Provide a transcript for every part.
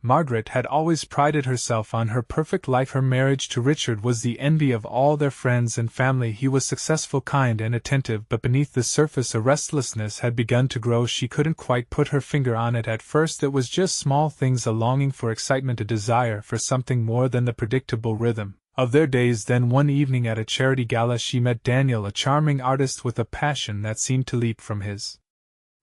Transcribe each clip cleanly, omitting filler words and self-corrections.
Margaret had always prided herself on her perfect life. Her marriage to Richard was the envy of all their friends and family. He was successful, kind, and attentive, but beneath the surface a restlessness had begun to grow. She couldn't quite put her finger on it at first. It was just small things, a longing for excitement, a desire for something more than the predictable rhythm of their days. Then one evening at a charity gala she met Daniel, a charming artist with a passion that seemed to leap from his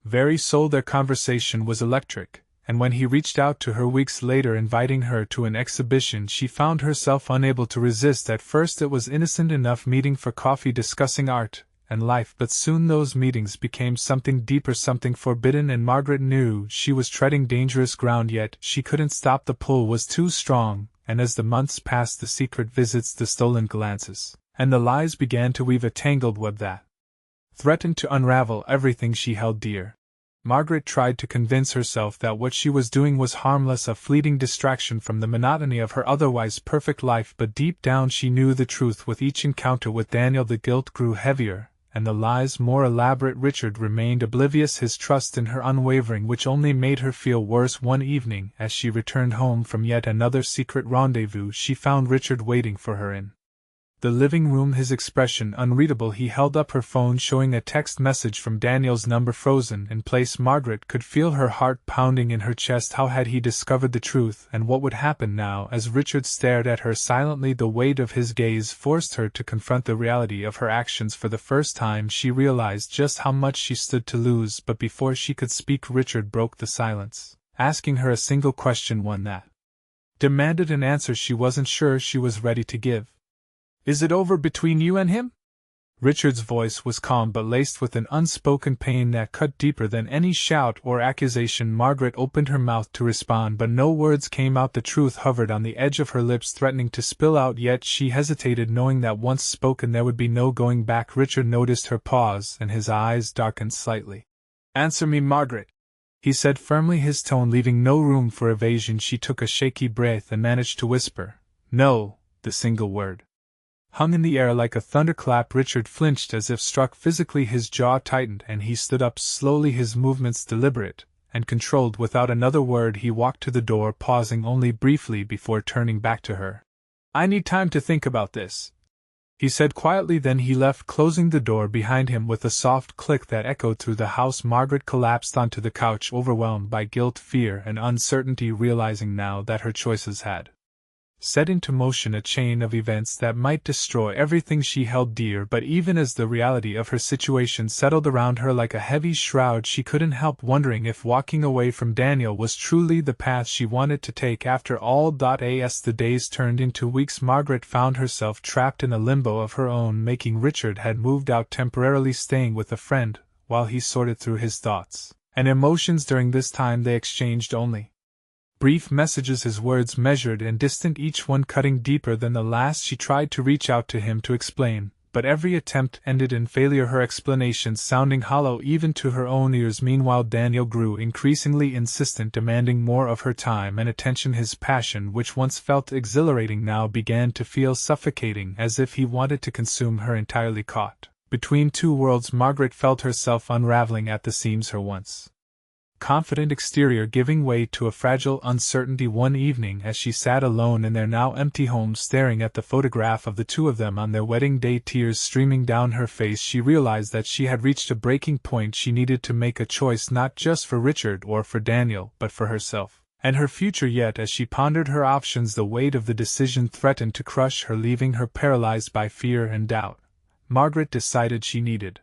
very soul. Their conversation was electric, and when he reached out to her weeks later inviting her to an exhibition, she found herself unable to resist. At first it was innocent enough, meeting for coffee, discussing art and life, but soon those meetings became something deeper, something forbidden, and Margaret knew she was treading dangerous ground, yet she couldn't stop. The pull was too strong, and as the months passed, the secret visits, the stolen glances, and the lies began to weave a tangled web that threatened to unravel everything she held dear. Margaret tried to convince herself that what she was doing was harmless, a fleeting distraction from the monotony of her otherwise perfect life, but deep down she knew the truth. With each encounter with Daniel the guilt grew heavier, and the lies more elaborate. Richard remained oblivious, his trust in her unwavering, which only made her feel worse. One evening, as she returned home from yet another secret rendezvous, she found Richard waiting for her in the living room, his expression unreadable. He held up her phone, showing a text message from Daniel's number frozen in place. Margaret could feel her heart pounding in her chest. How had he discovered the truth, and what would happen now? As Richard stared at her silently, the weight of his gaze forced her to confront the reality of her actions. For the first time she realized just how much she stood to lose, but before she could speak, Richard broke the silence, asking her a single question, one that demanded an answer she wasn't sure she was ready to give. "Is it over between you and him?" Richard's voice was calm but laced with an unspoken pain that cut deeper than any shout or accusation. Margaret opened her mouth to respond, but no words came out. The truth hovered on the edge of her lips, threatening to spill out, yet she hesitated, knowing that once spoken there would be no going back. Richard noticed her pause, and his eyes darkened slightly. "Answer me, Margaret," he said firmly, his tone leaving no room for evasion. She took a shaky breath and managed to whisper, "No," the single word hung in the air like a thunderclap. Richard flinched as if struck physically, his jaw tightened, and he stood up slowly, his movements deliberate and controlled. Without another word he walked to the door, pausing only briefly before turning back to her. "I need time to think about this," he said quietly. Then he left, closing the door behind him with a soft click that echoed through the house. Margaret collapsed onto the couch, overwhelmed by guilt, fear, and uncertainty, realizing now that her choices had set into motion a chain of events that might destroy everything she held dear. But even as the reality of her situation settled around her like a heavy shroud, she couldn't help wondering if walking away from Daniel was truly the path she wanted to take. After all, as the days turned into weeks, Margaret found herself trapped in a limbo of her own making. Richard had moved out, temporarily staying with a friend, while he sorted through his thoughts and emotions. During this time they exchanged only brief messages, his words measured and distant, each one cutting deeper than the last. She tried to reach out to him to explain, but every attempt ended in failure, her explanations sounding hollow even to her own ears. Meanwhile, Daniel grew increasingly insistent, demanding more of her time and attention. His passion, which once felt exhilarating, now began to feel suffocating, as if he wanted to consume her entirely. Caught between two worlds, Margaret felt herself unraveling at the seams, her once confident exterior giving way to a fragile uncertainty. One evening, as she sat alone in their now empty home, staring at the photograph of the two of them on their wedding day, tears streaming down her face, she realized that she had reached a breaking point. She needed to make a choice, not just for Richard or for Daniel, but for herself and her future. Yet as she pondered her options, the weight of the decision threatened to crush her, leaving her paralyzed by fear and doubt. Margaret decided she needed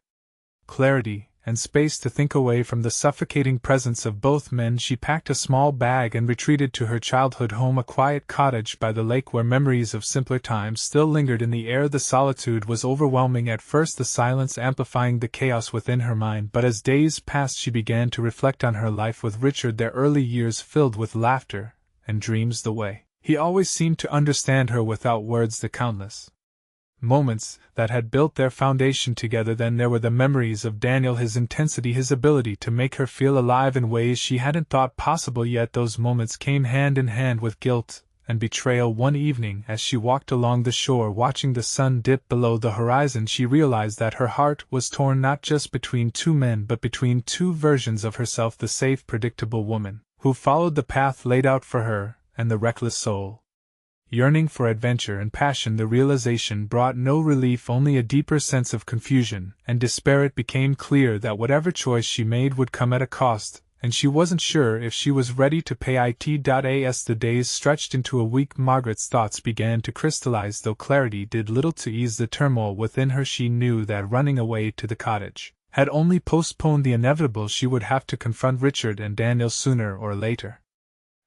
clarity and space to think. Away from the suffocating presence of both men, she packed a small bag and retreated to her childhood home, a quiet cottage by the lake where memories of simpler times still lingered in the air. The solitude was overwhelming at first, the silence amplifying the chaos within her mind, but as days passed she began to reflect on her life with Richard, their early years filled with laughter and dreams, the way he always seemed to understand her without words, the countless moments that had built their foundation together. Then there were the memories of Daniel, his intensity, his ability to make her feel alive in ways she hadn't thought possible. Yet those moments came hand in hand with guilt and betrayal. One evening, as she walked along the shore watching the sun dip below the horizon, she realized that her heart was torn, not just between two men but between two versions of herself, the safe, predictable woman who followed the path laid out for her, and the reckless soul, yearning for adventure and passion. The realization brought no relief, only a deeper sense of confusion and despair. It became clear that whatever choice she made would come at a cost, and she wasn't sure if she was ready to pay it. As the days stretched into a week, Margaret's thoughts began to crystallize, though clarity did little to ease the turmoil within her. She knew that running away to the cottage had only postponed the inevitable. She would have to confront Richard and Daniel sooner or later,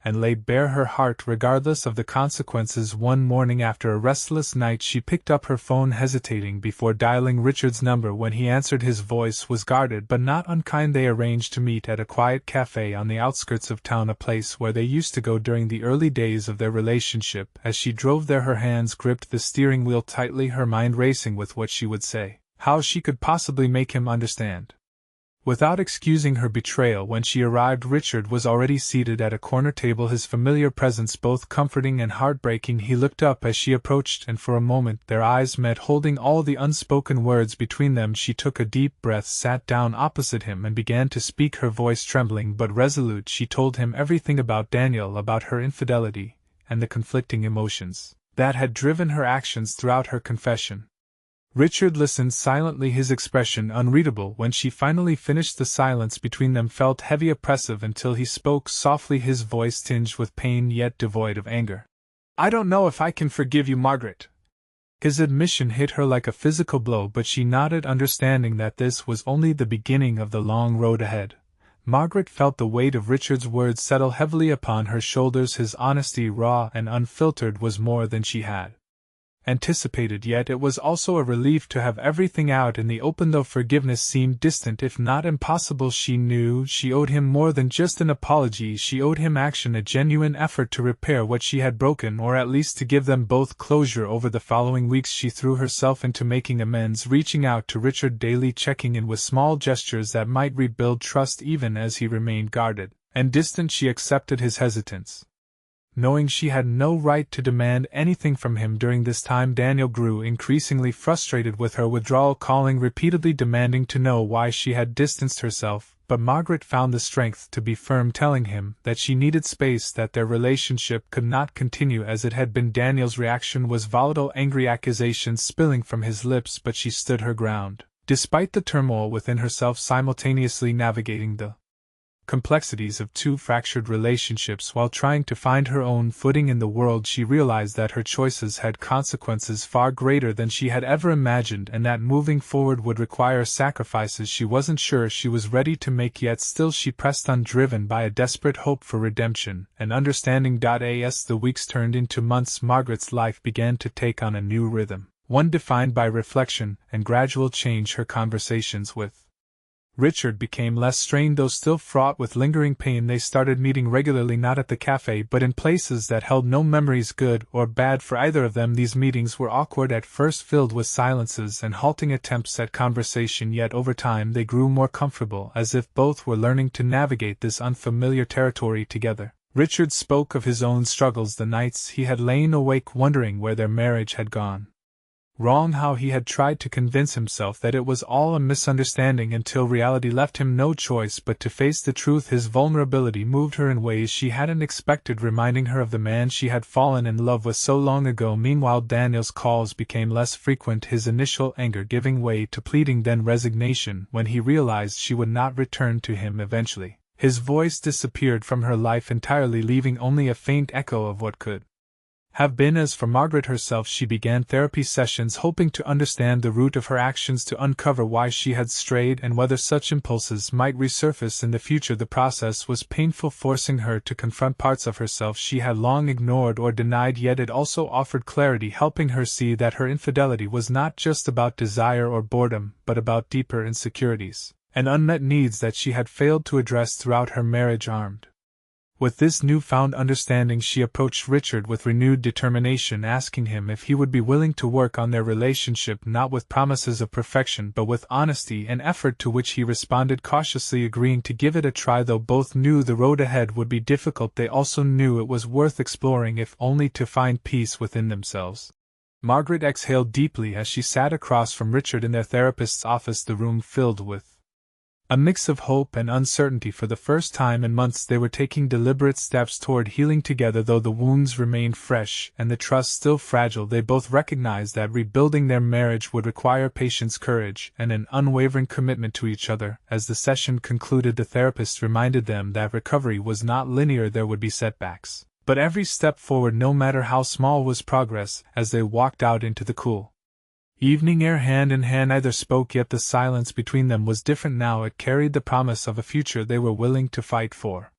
and lay bare her heart regardless of the consequences. One morning after a restless night, she picked up her phone, hesitating before dialing Richard's number. When he answered, his voice was guarded but not unkind. They arranged to meet at a quiet cafe on the outskirts of town, a place where they used to go during the early days of their relationship. As she drove there, her hands gripped the steering wheel tightly, her mind racing with what she would say, how she could possibly make him understand. Without excusing her betrayal, when she arrived, Richard was already seated at a corner table, his familiar presence both comforting and heartbreaking. He looked up as she approached, and for a moment their eyes met, holding all the unspoken words between them. She took a deep breath, sat down opposite him, and began to speak, her voice trembling but resolute. She told him everything about Daniel, about her infidelity, and the conflicting emotions that had driven her actions throughout her confession. Richard listened silently, his expression unreadable. When she finally finished, the silence between them felt heavy, oppressive, until he spoke softly, his voice tinged with pain yet devoid of anger. "I don't know if I can forgive you, Margaret." His admission hit her like a physical blow, but she nodded, understanding that this was only the beginning of the long road ahead. Margaret felt the weight of Richard's words settle heavily upon her shoulders. His honesty, raw and unfiltered, was more than she had anticipated, yet it was also a relief to have everything out in the open. Though forgiveness seemed distant, if not impossible, she knew she owed him more than just an apology. She owed him action, a genuine effort to repair what she had broken, or at least to give them both closure. Over the following weeks she threw herself into making amends, reaching out to Richard daily, checking in with small gestures that might rebuild trust. Even as he remained guarded and distant, she accepted his hesitance, knowing she had no right to demand anything from him. During this time, Daniel grew increasingly frustrated with her withdrawal, calling repeatedly, demanding to know why she had distanced herself, but Margaret found the strength to be firm, telling him that she needed space, that their relationship could not continue as it had been. Daniel's reaction was volatile, angry accusations spilling from his lips, but she stood her ground, despite the turmoil within herself, simultaneously navigating the complexities of two fractured relationships while trying to find her own footing in the world. She realized that her choices had consequences far greater than she had ever imagined, and that moving forward would require sacrifices she wasn't sure she was ready to make. Yet still she pressed on, driven by a desperate hope for redemption and understanding. As the weeks turned into months, Margaret's life began to take on a new rhythm, one defined by reflection and gradual change. Her conversations with Richard became less strained, though still fraught with lingering pain. They started meeting regularly, not at the cafe but in places that held no memories, good or bad, for either of them. These meetings were awkward at first, filled with silences and halting attempts at conversation, yet over time they grew more comfortable, as if both were learning to navigate this unfamiliar territory together. Richard spoke of his own struggles, the nights he had lain awake wondering where their marriage had gone wrong, how he had tried to convince himself that it was all a misunderstanding until reality left him no choice but to face the truth. His vulnerability moved her in ways she hadn't expected, reminding her of the man she had fallen in love with so long ago. Meanwhile, Daniel's calls became less frequent, his initial anger giving way to pleading, then resignation. When he realized she would not return to him eventually, his voice disappeared from her life entirely, leaving only a faint echo of what could have been. As for Margaret herself, she began therapy sessions, hoping to understand the root of her actions, to uncover why she had strayed and whether such impulses might resurface in the future. The process was painful, forcing her to confront parts of herself she had long ignored or denied, yet it also offered clarity, helping her see that her infidelity was not just about desire or boredom, but about deeper insecurities and unmet needs that she had failed to address throughout her marriage. Armed with this newfound understanding, she approached Richard with renewed determination, asking him if he would be willing to work on their relationship, not with promises of perfection but with honesty and effort, to which he responded cautiously, agreeing to give it a try. Though both knew the road ahead would be difficult, they also knew it was worth exploring, if only to find peace within themselves. Margaret exhaled deeply as she sat across from Richard in their therapist's office, the room filled with A mix of hope and uncertainty. For the first time in months they were taking deliberate steps toward healing together. Though the wounds remained fresh and the trust still fragile, they both recognized that rebuilding their marriage would require patience, courage, and an unwavering commitment to each other. As the session concluded, the therapist reminded them that recovery was not linear. There would be setbacks, but every step forward, no matter how small, was progress. As they walked out into the cool evening air, hand in hand, neither spoke, yet the silence between them was different now. It carried the promise of a future they were willing to fight for.